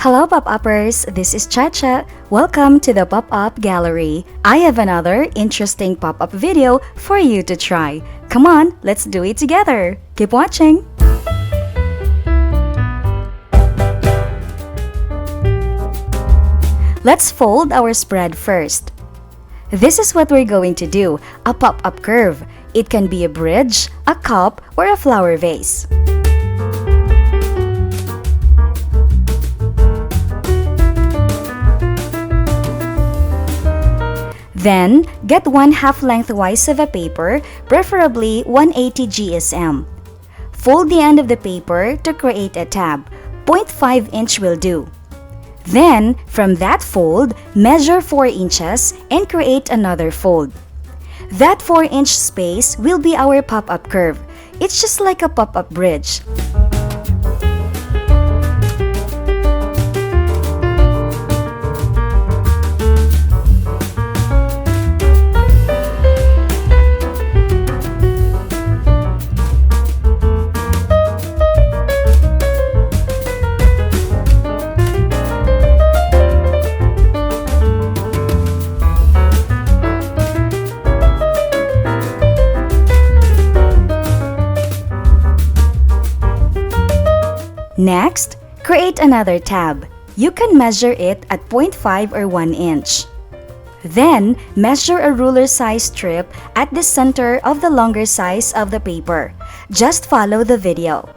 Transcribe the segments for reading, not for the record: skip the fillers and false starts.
Hello pop-uppers, this is Chacha. Welcome to the pop-up gallery. I have another interesting pop-up video for you to try. Come on, let's do it together. Keep watching. Let's fold our spread first. This is what we're going to do, a pop-up curve. It can be a bridge, a cup, or a flower vase. Then, get 1/2 lengthwise of a paper, preferably 180 GSM. Fold the end of the paper to create a tab. 0.5 inch will do. Then, from that fold, measure 4 inches and create another fold. That 4-inch space will be our pop-up curve. It's just like a pop-up bridge. Next, create another tab. You can measure it at 0.5 or 1 inch. Then, measure a ruler size strip at the center of the longer size of the paper. Just follow the video.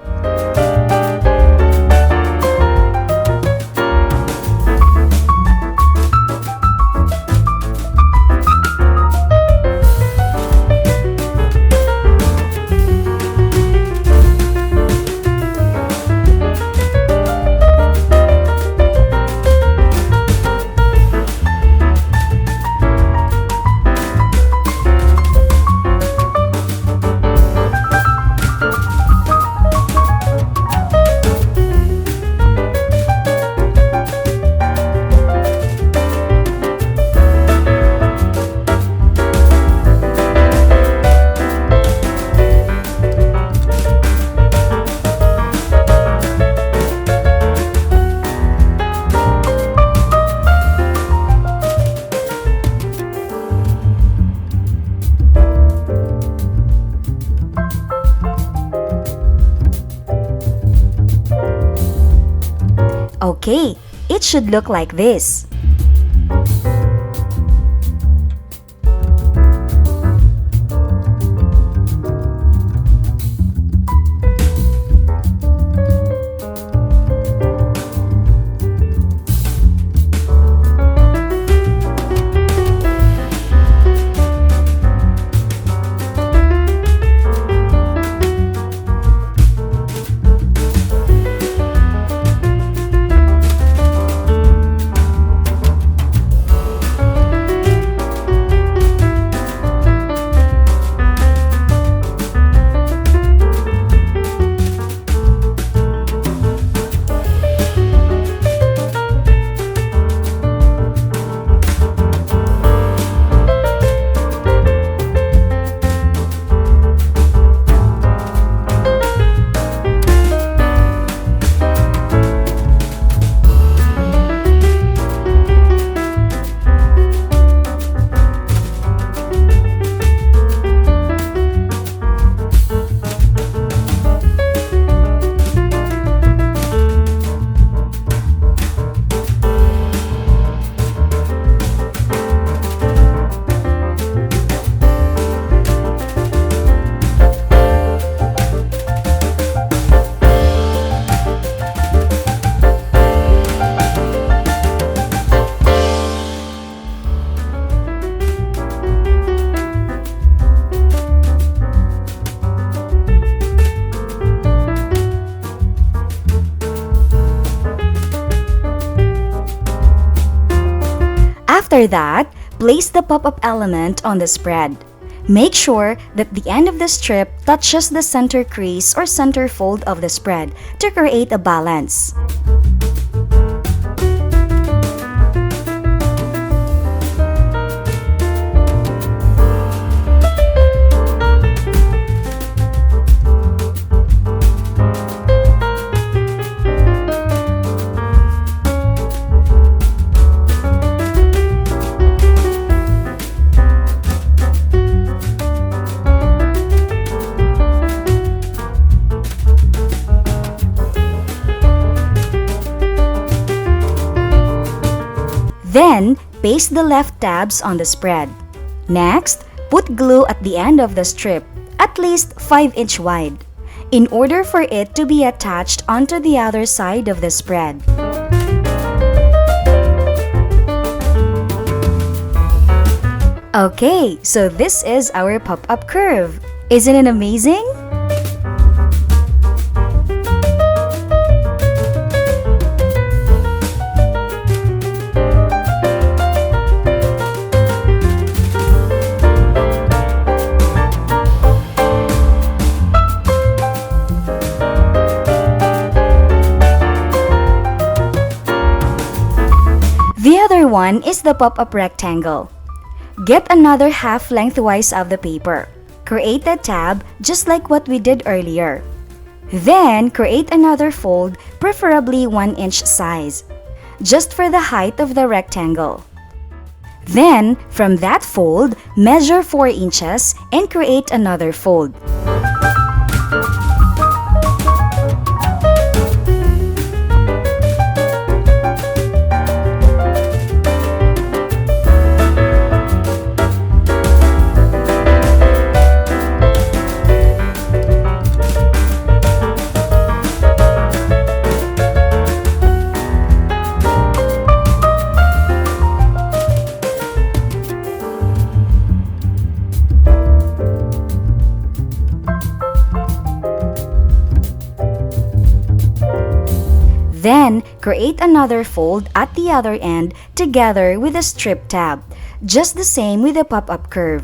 Okay, it should look like this. After that, place the pop-up element on the spread. Make sure that the end of the strip touches the center crease or center fold of the spread to create a balance. Then, paste the left tabs on the spread. Next, put glue at the end of the strip, at least 5-inch wide, in order for it to be attached onto the other side of the spread. Okay, so this is our pop-up curve. Isn't it amazing? The other one is the pop-up rectangle. Get another half lengthwise of the paper. Create a tab just like what we did earlier. Then, create another fold, preferably 1-inch size, just for the height of the rectangle. Then, from that fold, measure 4 inches and create another fold. Then, create another fold at the other end together with a strip tab, just the same with the pop-up curve.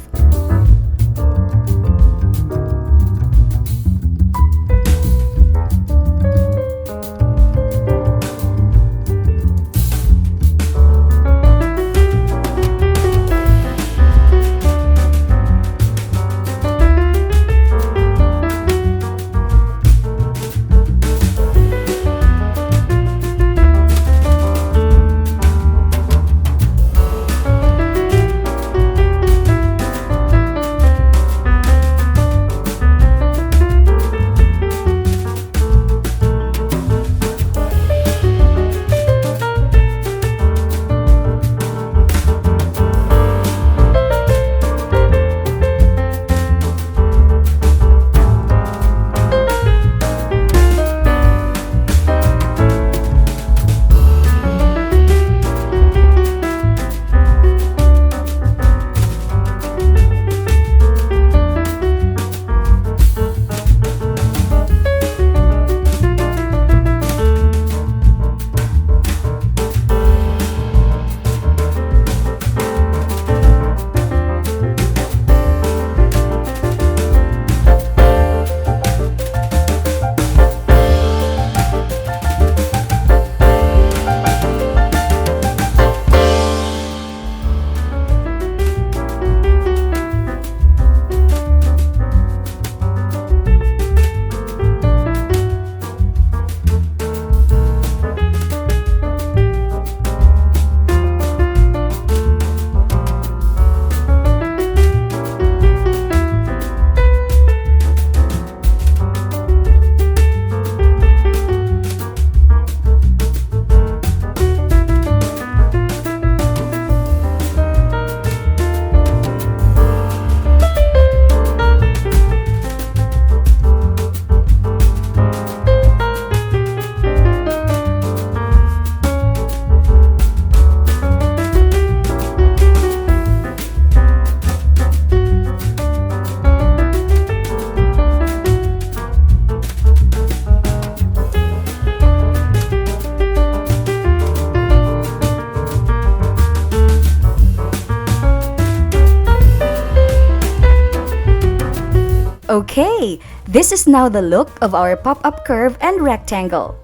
Okay, this is now the look of our pop-up curve and rectangle.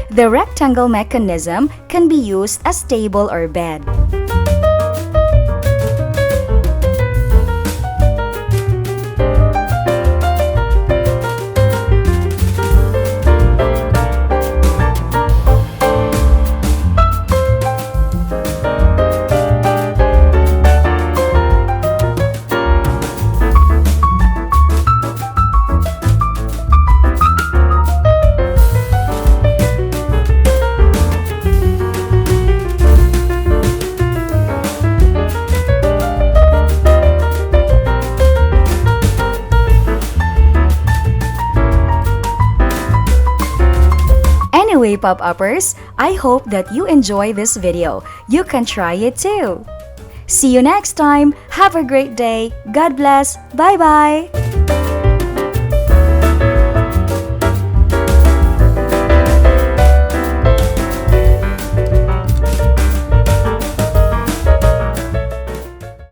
The rectangle mechanism can be used as table or bed. Anyway, pop-uppers, I hope that you enjoy this video. You can try it too. See you next time. Have a great day. God bless. Bye-bye.